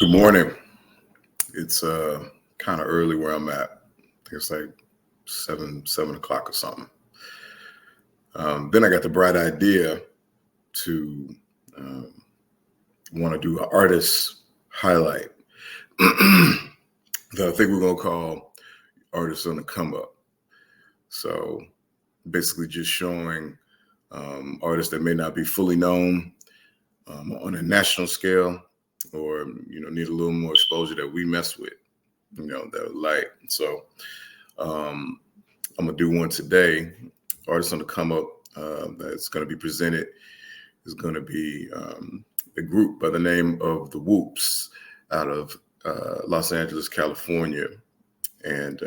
Good morning. It's kind of early where I'm at. I think it's like seven o'clock or something. Then I got the bright idea to want to do an artist highlight that I think we're gonna call Artists on the Come Up. So basically, just showing artists that may not be fully known on a national scale, or need a little more exposure that we mess with, that would like. So I'm gonna do one today. Artists on the Come Up that's going to be presented is going to be a group by the name of the Whoops out of Los Angeles, California. And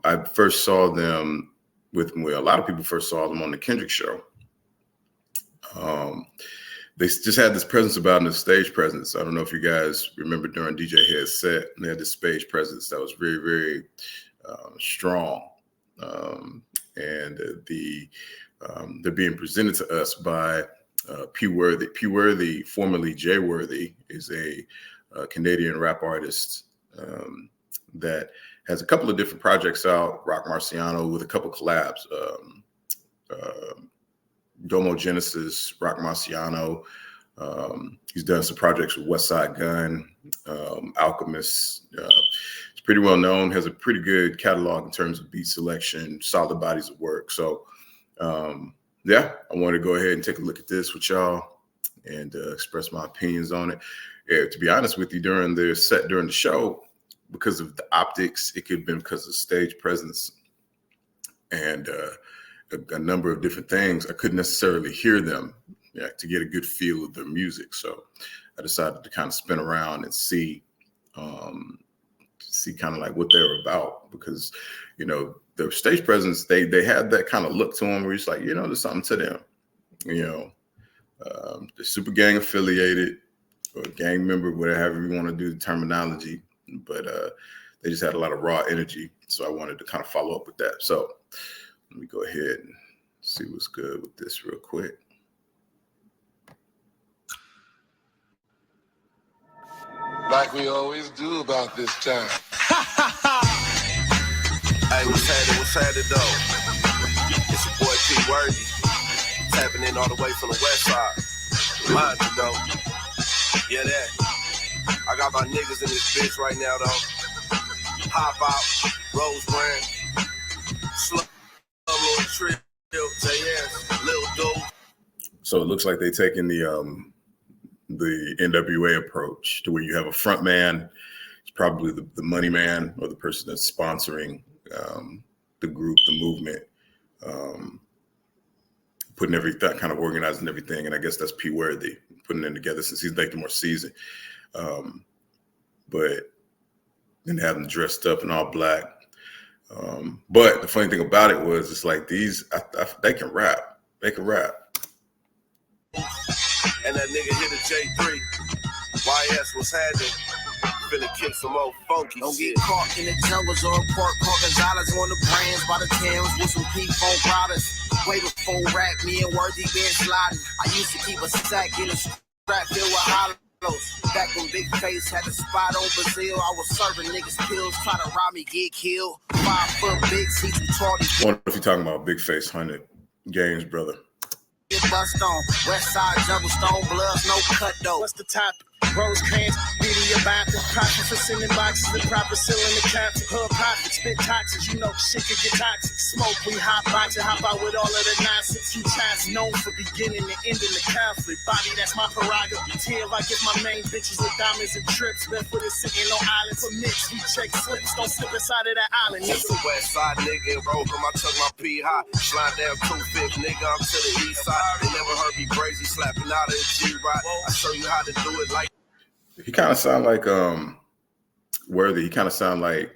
I first saw them a lot of people first saw them on the Kendrick show. They just had this presence about them, the stage presence. I don't know if you guys remember during DJ Head's set, they had this stage presence that was very, very strong. And they're being presented to us by P. Worthy. P. Worthy, formerly J. Worthy, is a Canadian rap artist that has a couple of different projects out. Rock Marciano with a couple collabs. Domo Genesis, Rock Marciano. He's done some projects with Westside Gun, Alchemist. He's pretty well known, has a pretty good catalog in terms of beat selection, solid bodies of work. So, I want to go ahead and take a look at this with y'all and express my opinions on it. Yeah, to be honest with you, during the show, because of the optics, it could have been because of stage presence and a number of different things, I couldn't necessarily hear them to get a good feel of their music. So I decided to kind of spin around and see kind of like what they're about, because, their stage presence, they had that kind of look to them where it's like, there's something to them, they're super gang affiliated or gang member, whatever you want to do the terminology, but they just had a lot of raw energy. So I wanted to kind of follow up with that. So let me go ahead and see what's good with this real quick. Like we always do about this time. Hey, what's happening though? It's your boy P. Worthy. Tapping in all the way from the west side. Mind you though. Yeah, that. I got my niggas in this bitch right now though. Pop Out, Rose Brand, Slow Lord Trill, JS, Lil Dude. So it looks like they're taking the NWA approach to where you have a front man. It's probably the money man or the person that's sponsoring the group, the movement, putting everything, kind of organizing everything. And I guess that's P. Worthy putting it together since he's like the more seasoned. But then have them dressed up in all black. But the funny thing about it was, it's like these, they can rap. They can rap. And that nigga hit a J3. YS was happening. Finna kick some old funky Don't shit. get caught in the jungles or park Park Gonzalez on the brands by the Thames with some P-Phone products. Way before rap, me and Worthy been sliding. I used to keep a sack in a strap filled with hollows. Back when Big Face had the spot on Brazil, I was serving niggas pills, try to rob me, get killed. 5 foot big, see some Charlie. I wonder if you're talking about Big Face 100 Games, brother. Get bust on. West side jungle stone bloods, no cut though. What's the topic? Rosecrans, beauty about the profit for sending boxes and proper selling the caps. Hood profit, spit toxins, shit could get toxic. Smoke, we hot box and hop out with all of the nonsense. You times known for beginning and ending the conflict. Body, that's my prerogative. Till I get my main bitches with diamonds and trips. Barefoot is sitting on islands for mix. We check slips, don't slip inside of that island. Just a west side nigga and roll from I took my P high. Slide down 2-5, nigga, I'm to the east side. They never heard me crazy, slapping out of the G-Ride. I show you how to do it like. He kind of sound like Worthy. He kind of sound like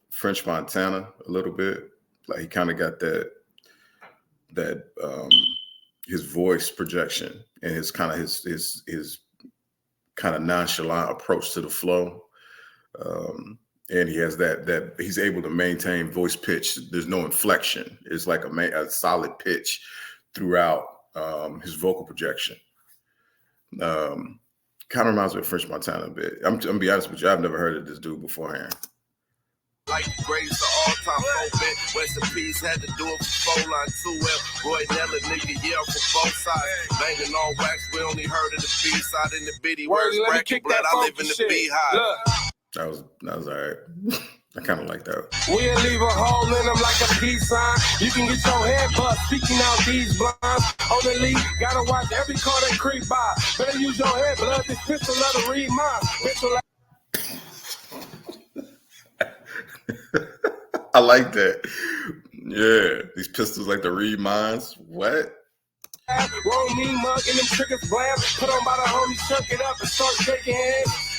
French Montana a little bit. Like he kind of got that his voice projection and his kind of his kind of nonchalant approach to the flow. And he has that he's able to maintain voice pitch. There's no inflection. It's like a solid pitch throughout his vocal projection. Kind of reminds me of French Montana a bit. I'm gonna be honest with you, I've never heard of this dude beforehand. Like the greatest of all time, 4-bit. Rest in peace, had to do it for 4 line 2L. Roy Nella, nigga, yeah, for both sides. Banging on wax, we only heard of the B side in the bitty. Where's bracket blood? I live in the beehive. That was all right. I kind of like that. We'll leave a hole in them like a peace sign. You can get your head bust speaking out these blinds. On the lead, gotta watch every car that creep by. Better use your head, blood. This pistol, let her read mine. Pistol, I like that. Yeah, these pistols like to read minds. What? roll me mug and them triggers blam. Put on by the homies, chuck it up and start shaking hands.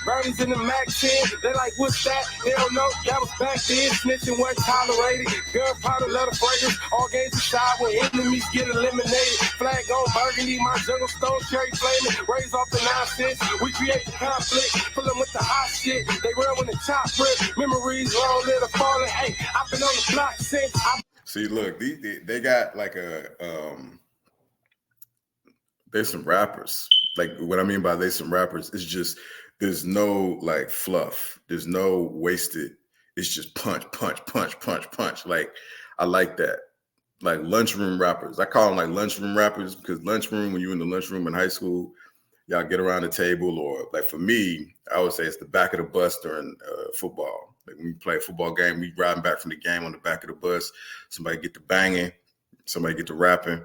Brownies in the Mac 10, they like, what's that? They don't know, that was back then. Snitching wasn't tolerated. Gunpowder, letter fragrance. All games aside when enemies get eliminated. Flag on burgundy, my jungle stone, cherry flaming. Raise off the nonsense. We create the conflict. Fill them with the hot shit. They run when the top rip. Memories roll in the falling. Hey, I've been on the block since. See, look, they got like there's some rappers. Like, what I mean by there's some rappers is just, there's no like fluff. There's no wasted. It's just punch, punch, punch, punch, punch. Like, I like that. Like lunchroom rappers. I call them like lunchroom rappers because lunchroom, when you're in the lunchroom in high school, y'all get around the table, or like for me, I would say it's the back of the bus during football. Like when we play a football game, we riding back from the game on the back of the bus. Somebody get to banging, somebody get to rapping.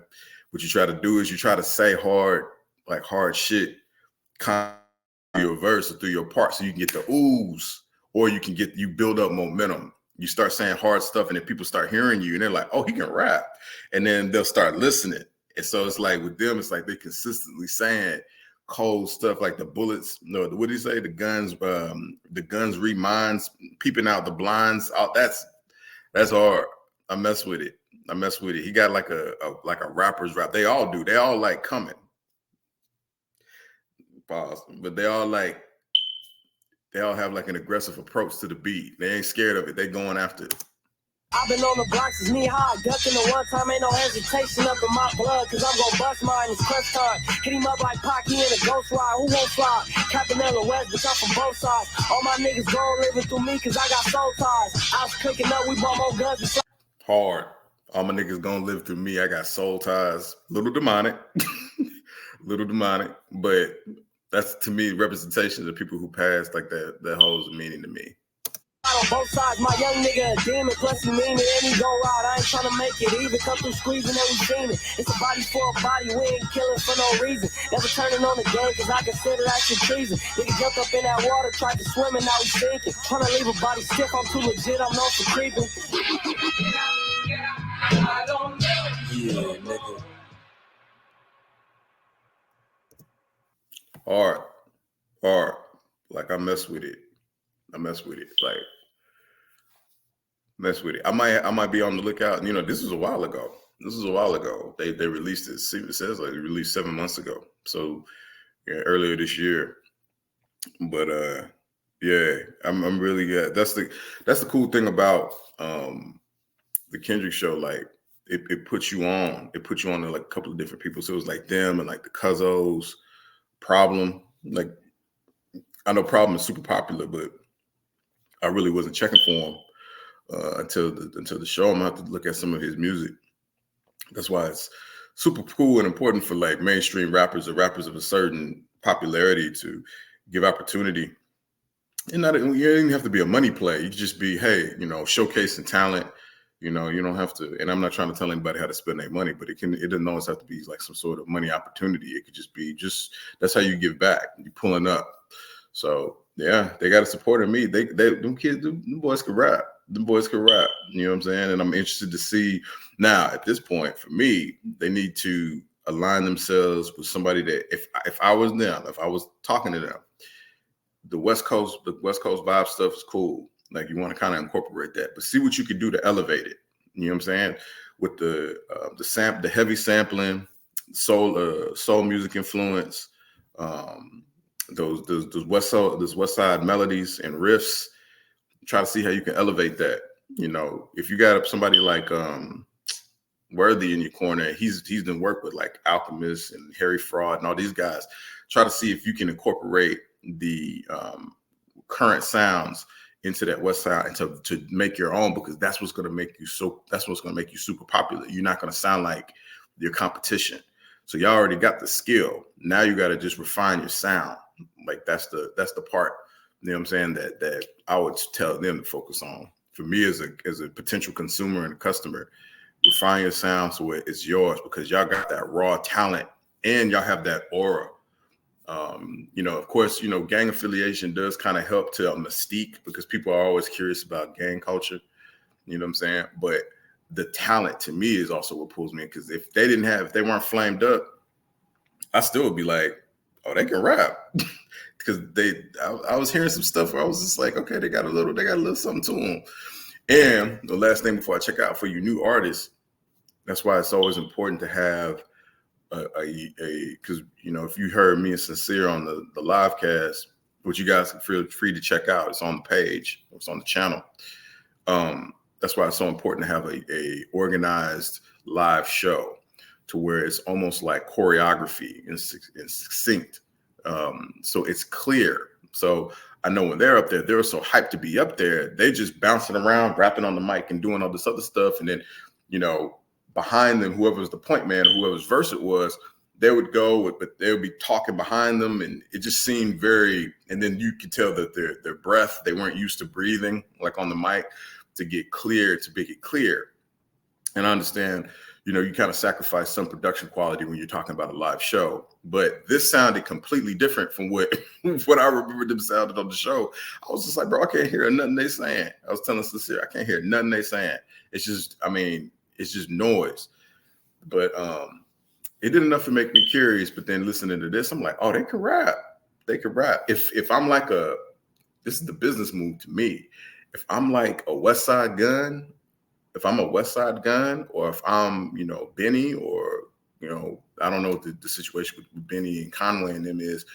What you try to do is you try to say hard shit, your verse or through your part, so you can get the oohs, or you build up momentum. You start saying hard stuff, and then people start hearing you, and they're like, "Oh, he can rap," and then they'll start listening. And so it's like with them, it's like they consistently saying cold stuff, like the bullets. No, what did he say? The guns read minds, peeping out the blinds. Oh, that's hard. I mess with it. He got like a rapper's rap. They all do. They all like coming. Pause. But they all have like an aggressive approach to the beat. They ain't scared of it. They going after it. I've been on the block since knee high, ducking the one time, ain't no hesitation up in my blood, cause I'm gonna bust mine, it's crunch time. Hit him up like Pocky in a ghost ride, who won't fly? Capanella West, bitch, I'm from both sides. All my niggas gon' living through me, cause I got soul ties. I was cooking up, we bought more guns. Hard. All my niggas gonna live through me, I got soul ties. Little demonic. But that's, to me, representation of people who passed, like that holds a meaning to me. On both sides, my young nigga a demon, plus he mean it, and he go out. I ain't trying to make it even, come through squeezing and we seen it. It's a body for a body, we ain't killing for no reason. Never turning on the game, cause I consider that shit treason. Nigga jumped up in that water, tried to swim, and now he's sinking. Trying to leave a body stiff, I'm too legit, I'm known for creeping. Yeah, nigga. Hard. Like, I mess with it. Like, mess with it. I might be on the lookout. You know, this was a while ago. They released it. See, it says like it released 7 months ago. So yeah, earlier this year. But yeah, I'm really good. That's the cool thing about the Kendrick show. Like it puts you on. It puts you on to like a couple of different people. So it was like them and like the Cuzzos, Problem. Like, I know Problem is super popular, but I really wasn't checking for him until the show. I'm gonna have to look at some of his music. That's why it's super cool and important for like mainstream rappers or rappers of a certain popularity to give opportunity. And you don't even have to be a money play. You can just be, hey, you know, showcasing talent. You know, you don't have to. And I'm not trying to tell anybody how to spend their money, but it doesn't always have to be like some sort of money opportunity. It could just be that's how you give back. You're pulling up. So yeah, they got to support me. Them kids, them boys can rap. You know what I'm saying? And I'm interested to see now at this point, for me, they need to align themselves with somebody that if I was them, if I was talking to them, the West Coast vibe stuff is cool. Like, you want to kind of incorporate that, but see what you could do to elevate it. You know what I'm saying? With the heavy sampling, soul music influence, those West Side melodies and riffs. Try to see how you can elevate that. You know, if you got somebody like Worthy in your corner, he's done work with like Alchemist and Harry Fraud and all these guys. try to see if you can incorporate the current sounds into that West Side and to make your own, because that's what's going to make you super popular. You're not going to sound like your competition. So y'all already got the skill. Now you got to just refine your sound. Like that's the part, you know what I'm saying, that I would tell them to focus on. For me as a potential consumer and a customer, refine your sound so it's yours, because y'all got that raw talent and y'all have that aura. Of course, gang affiliation does kind of help to a mystique, because people are always curious about gang culture. You know what I'm saying? But the talent to me is also what pulls me in, because if they weren't flamed up, I still would be like, oh, they can rap. Because I was hearing some stuff where I was just like, okay, they got a little something to them. And the last thing before I check out for you new artists, that's why it's always important to have because if you heard me and Sincere on the live cast, which you guys can feel free to check out, it's on the page, it's on the channel. That's why it's so important to have a organized live show, to where it's almost like choreography and succinct. So it's clear. So I know when they're up there, they're so hyped to be up there, they just bouncing around, rapping on the mic and doing all this other stuff. And then, behind them, whoever's the point man, whoever's verse it was, they would go, but they would be talking behind them. And it just seemed and then you could tell that their breath, they weren't used to breathing like on the mic to make it clear. And I understand, you kind of sacrifice some production quality when you're talking about a live show, but this sounded completely different from what I remember them sounded on the show. I was just like, bro, I can't hear nothing they saying. I was telling Sincere, I can't hear nothing they saying. It's just noise. But it did enough to make me curious. But then listening to this, I'm like, oh, they can rap. They can rap. If I'm like this is the business move to me. If I'm like a West Side Gun, or if I'm, Benny, or, I don't know what the situation with Benny and Conway and them is,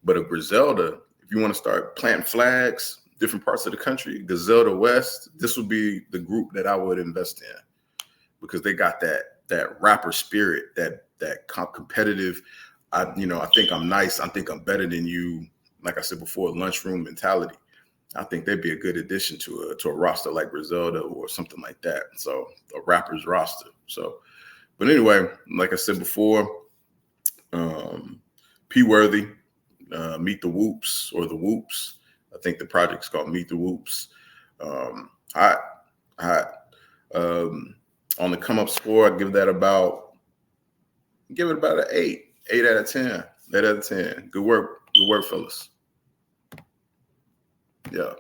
but a Griselda, if you want to start planting flags, different parts of the country, Griselda West, this would be the group that I would invest in, because they got that rapper spirit, that competitive, I think I'm nice, I think I'm better than you, like I said before, lunchroom mentality. I think they'd be a good addition to a roster like Griselda or something like that. So a rapper's roster. So, but anyway, like I said before, P. Worthy, Meet the Whoops, or the Whoops. I think the project's called Meet the Whoops. Hot. On the come up score, I'd give it about an 8 out of 10. 8 out of 10. Good work, fellas. Yeah.